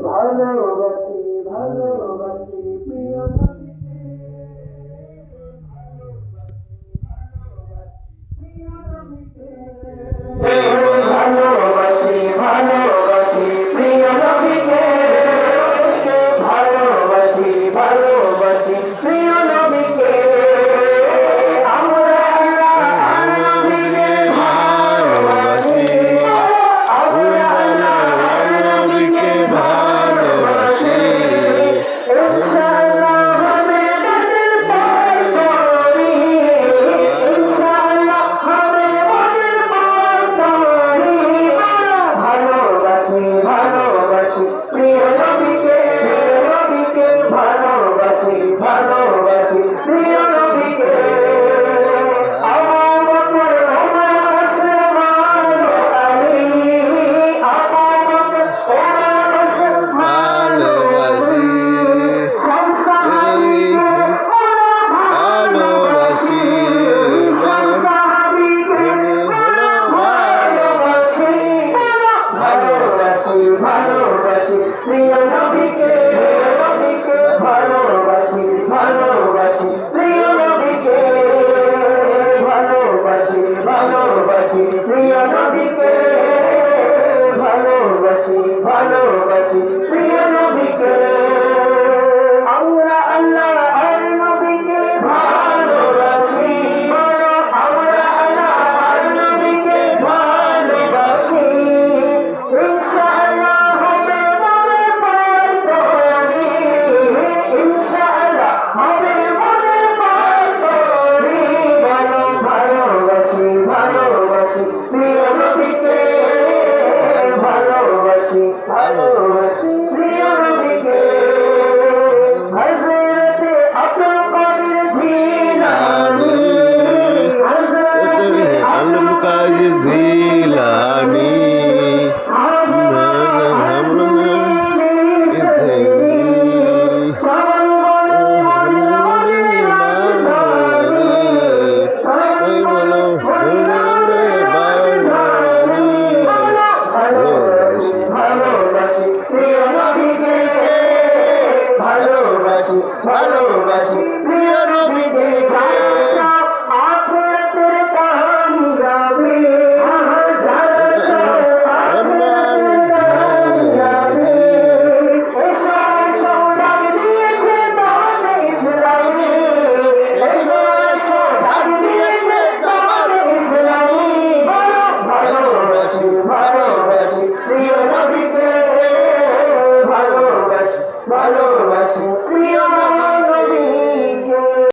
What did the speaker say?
ভালোবাসি ভালোবাসি প্রিয় ভালোবাসি ভালোবাসি প্রিয় নবীকে ভালোবাসি ভালোবাসি প্রিয় নবীকে আমরা আল্লাহর নবীকে ভালোবাসি আমরা আল্লাহর নবীকে ভালোবাসি ইনশাআল্লাহ হবে মনের পাই করি ইনশাআল্লাহ হবে মনের পাই করি ভালোবাসি ভালোবাসি প্রিয় নবীকে ভালোবাসি ভালোবাসি প্রিয় নবীকে আবু বকর ওমর ওসমান আলী আবু বকর ওমর ওসমান আলী সাহাবীকে ভালোবাসি সাহাবীকে ভালোবাসি ভালোবাসি ভালোবাসি প্রিয় নবীকে ভালোবাসি ভালোবাসি প্রিয় নবীকে ভালোবাসি ভালোবাসি প্রিয় নবীকে ভালোবাসি ভালোবাসি প্রিয় নবীকে আমরা আল্লাহর নবীকে ভালোবাসি আমরা আল্লাহর নবীকে ভালোবাসি ইনশাআল্লাহ হবে মনের পাই করি ইনশাআল্লাহ হবে মনের পাই করি ভালোবাসি ভালোবাসি প্রিয় নবীকে ভালোবাসি ভালোবাসি প্রিয় নবীকে হযরতে আব্দুল কাদের জিলানী হযরতে আব্দুল কাদের জিলানী ভালোবাসি প্রিয় নবীকে ভালোবাসি ভালোবাসি প্রিয় নবীকে আখিরাতের কাহিনী গাবে আখিরাতের কাহিনী গাবে এসো এসো ডাক দিয়েছে তোমাকে ইসলামে এসো এসো ডাক দিয়েছে তোমাকে ইসলামে ভালোবাসি ভালোবাসি প্রিয় নবীকে ভালোবাসি ভালো